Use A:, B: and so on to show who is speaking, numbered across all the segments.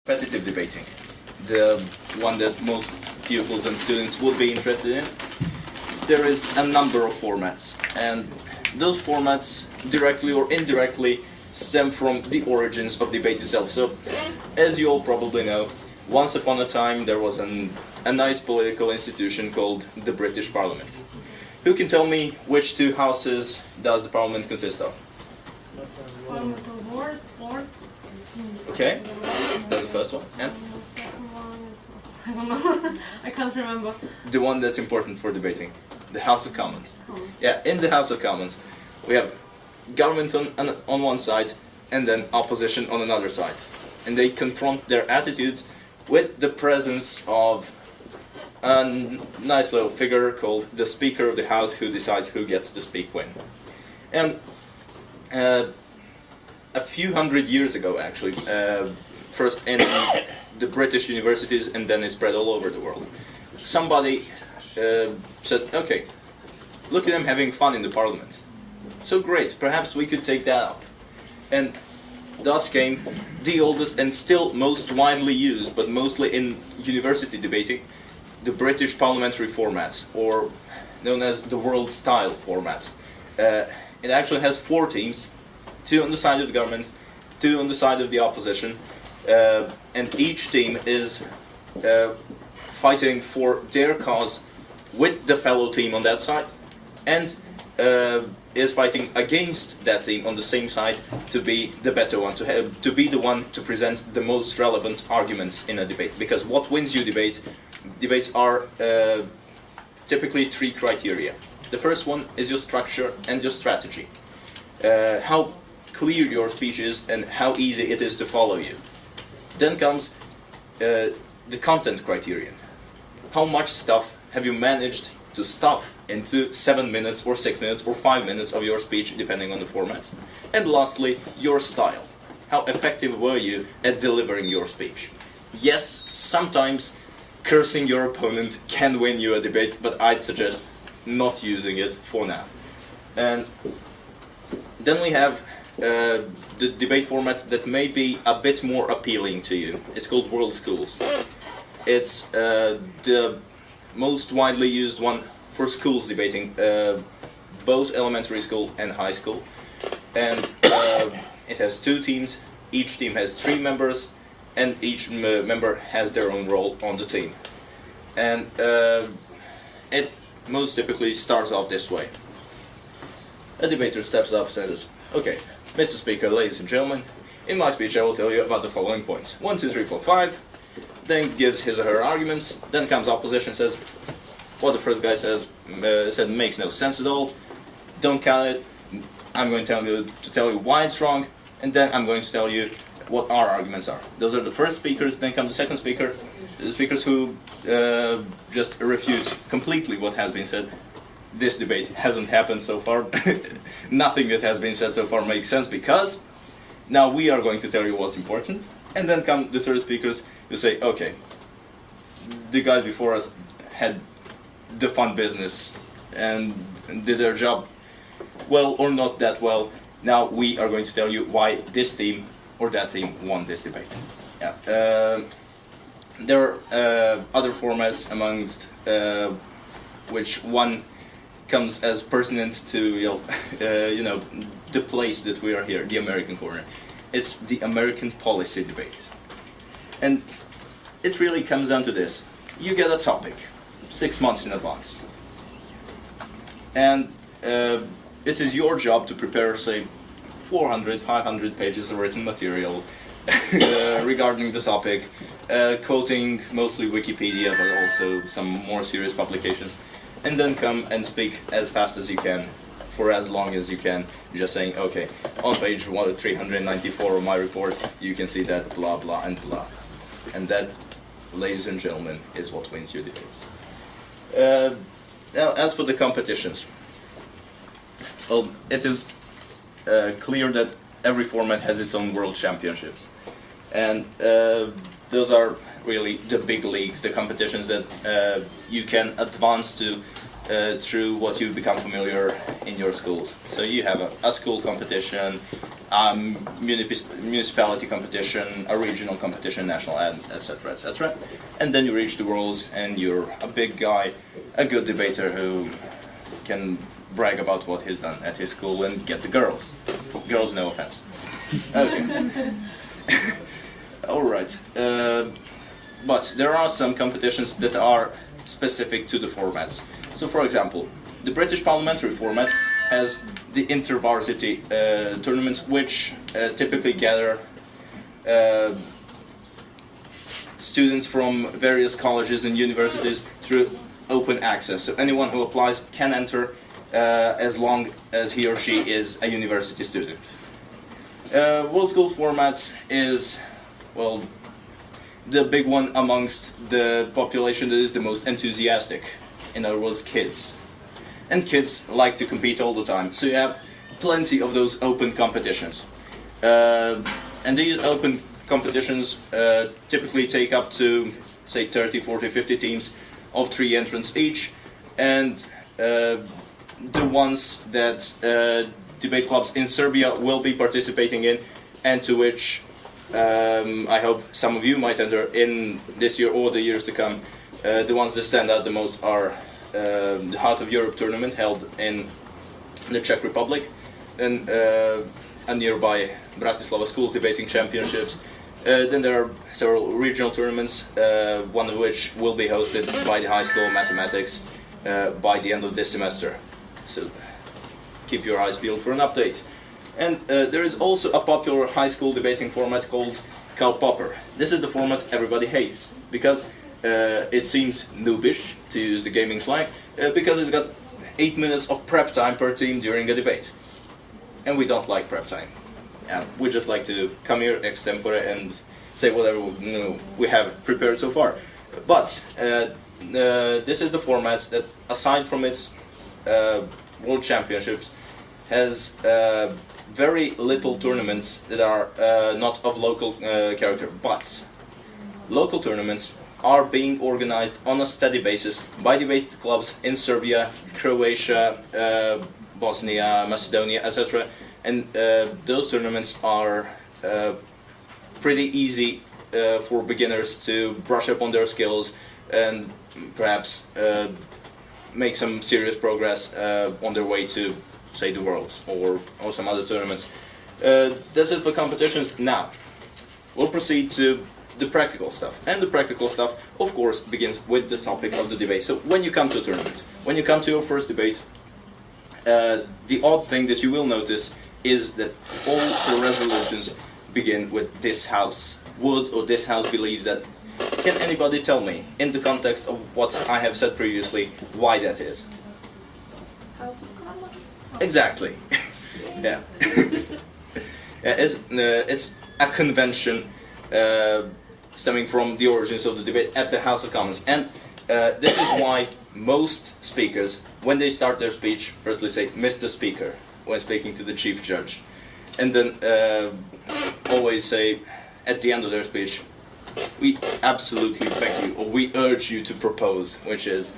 A: competitive debating, the one that most pupils and students would be interested in. There is a number of formats, and those formats directly or indirectly stem from the origins of debate itself. So, as you all probably know, once upon a time there was a nice political institution called the British Parliament. Who can tell me which two houses does the Parliament consist of?
B: Lords.
A: Okay, that's the first one. And
B: The second one is, I don't know. I can't remember.
A: the one that's important for debating, the House of Commons.
B: Commons.
A: Yeah, in the House of Commons, we have government on one side and then opposition on another side. And they confront their attitudes with the presence of a nice little figure called the Speaker of the House, who decides who gets to speak when. And a few hundred years ago, actually, first in the British universities and then it spread all over the world, somebody said, okay, look at them having fun in the Parliament. So great, perhaps we could take that up. And thus came the oldest and still most widely used, but mostly in university debating, the British parliamentary formats, or known as the world-style formats. It actually has 4 teams, 2 on the side of the government, 2 on the side of the opposition, and each team is fighting for their cause with the fellow team on that side, and is fighting against that team on the same side to be the better one, to be the one to present the most relevant arguments in a debate. Because what wins you debates are typically 3 criteria. The first one is your structure and your strategy. How clear your speech is and how easy it is to follow you. Then comes the content criterion. How much stuff have you managed to stuff into 7 minutes or 6 minutes or 5 minutes of your speech, depending on the format. And lastly, your style. How effective were you at delivering your speech? Yes, sometimes cursing your opponent can win you a debate, but I'd suggest not using it for now. And then we have the debate format that may be a bit more appealing to you. It's called World Schools. It's the most widely used one for schools debating, both elementary school and high school. And it has 2 teams, each team has 3 members, and each member has their own role on the team. And it most typically starts off this way. A debater steps up and says, okay, Mr. Speaker, ladies and gentlemen, in my speech I will tell you about the following points. 1, 2, 3, 4, 5. Then gives his or her arguments. Then comes opposition, says what the first guy said makes no sense at all. Don't count it. I'm going to tell you why it's wrong, and then I'm going to tell you what our arguments are. Those are the first speakers. Then comes the second speaker, the speakers who just refute completely what has been said. This debate hasn't happened so far. Nothing that has been said so far makes sense, because now we are going to tell you what's important. And then come the third speakers who say, okay, the guys before us had the fun business and did their job well or not that well. Now we are going to tell you why this team or that team won this debate. Yeah. There are other formats amongst which one comes as pertinent to the place that we are here, the American corner. It's the American policy debate. And it really comes down to this. You get a topic 6 months in advance. And it is your job to prepare, say, 400, 500 pages of written material regarding the topic, quoting mostly Wikipedia, but also some more serious publications. And then come and speak as fast as you can, for as long as you can, just saying, okay, on page 394 of my report, you can see that blah, blah, and blah. And that, ladies and gentlemen, is what wins your debates. Now, as for the competitions, well, it is clear that every format has its own world championships. And those are really the big leagues, the competitions that you can advance to through what you become familiar in your schools. So you have a school competition, municipality competition, a regional competition, national, etc., etc. And then you reach the worlds, and you're a big guy, a good debater who can brag about what he's done at his school and get the girls. Girls, no offense. Okay. All right. But there are some competitions that are specific to the formats. So, for example, the British parliamentary format has the inter-varsity tournaments, which typically gather students from various colleges and universities through open access. So anyone who applies can enter as long as he or she is a university student. World Schools format is, well, the big one amongst the population that is the most enthusiastic. In other words, kids. And kids like to compete all the time, so you have plenty of those open competitions. And these open competitions typically take up to, say, 30, 40, 50 teams of 3 entrants each, and the ones that debate clubs in Serbia will be participating in, and to which I hope some of you might enter in this year or the years to come. The ones that stand out the most are the Heart of Europe tournament held in the Czech Republic, and a nearby Bratislava Schools Debating Championships. Then there are several regional tournaments, one of which will be hosted by the High School of Mathematics by the end of this semester. So keep your eyes peeled for an update. And there is also a popular high school debating format called Karl Popper. This is the format everybody hates, because it seems noobish, to use the gaming slang, because it's got 8 minutes of prep time per team during a debate. And we don't like prep time. We just like to come here extempore and say whatever we have prepared so far. But this is the format that, aside from its World Championships, has very little tournaments that are not of local character. But local tournaments are being organized on a steady basis by debate clubs in Serbia, Croatia, Bosnia, Macedonia, etc. And those tournaments are pretty easy for beginners to brush up on their skills and perhaps make some serious progress on their way to, say, the Worlds or some other tournaments. That's it for competitions. Now, we'll proceed to the practical stuff. And the practical stuff, of course, begins with the topic of the debate. So when you come to a tournament, when you come to your first debate, the odd thing that you will notice is that all the resolutions begin with "this house would" or "this house believes that." Can anybody tell me, in the context of what I have said previously, why that is?
B: House of Commons.
A: Exactly. Yeah. It's a convention stemming from the origins of the debate at the House of Commons. And this is why most speakers, when they start their speech, firstly say "Mr. Speaker" when speaking to the Chief Judge. And then always say, at the end of their speech, "We absolutely beg you," or "we urge you to propose," which is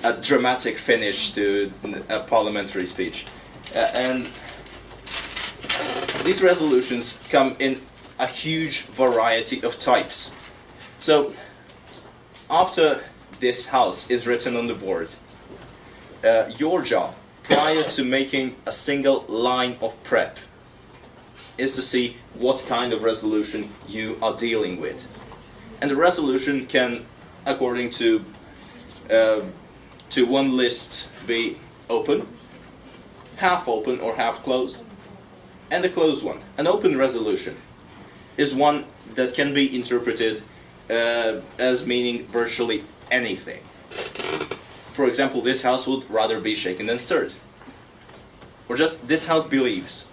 A: a dramatic finish to a parliamentary speech. And these resolutions come in a huge variety of types. So, after "this house" is written on the board, your job, prior to making a single line of prep, is to see what kind of resolution you are dealing with. And the resolution can, according to one list, be open, half open or half closed, and a closed one. An open resolution is one that can be interpreted as meaning virtually anything. For example, "this house would rather be shaken than stirred." Or just "this house believes."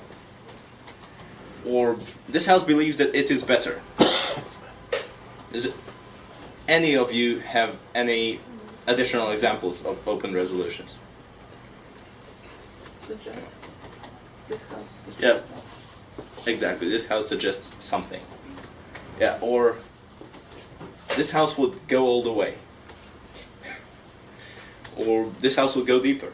A: Or "this house believes that it is better." Does any of you have any additional examples of open resolutions?
B: Suggests. This house suggests.
A: Yeah, exactly. "This house suggests something." Yeah, or "this house would go all the way." or this house will go deeper.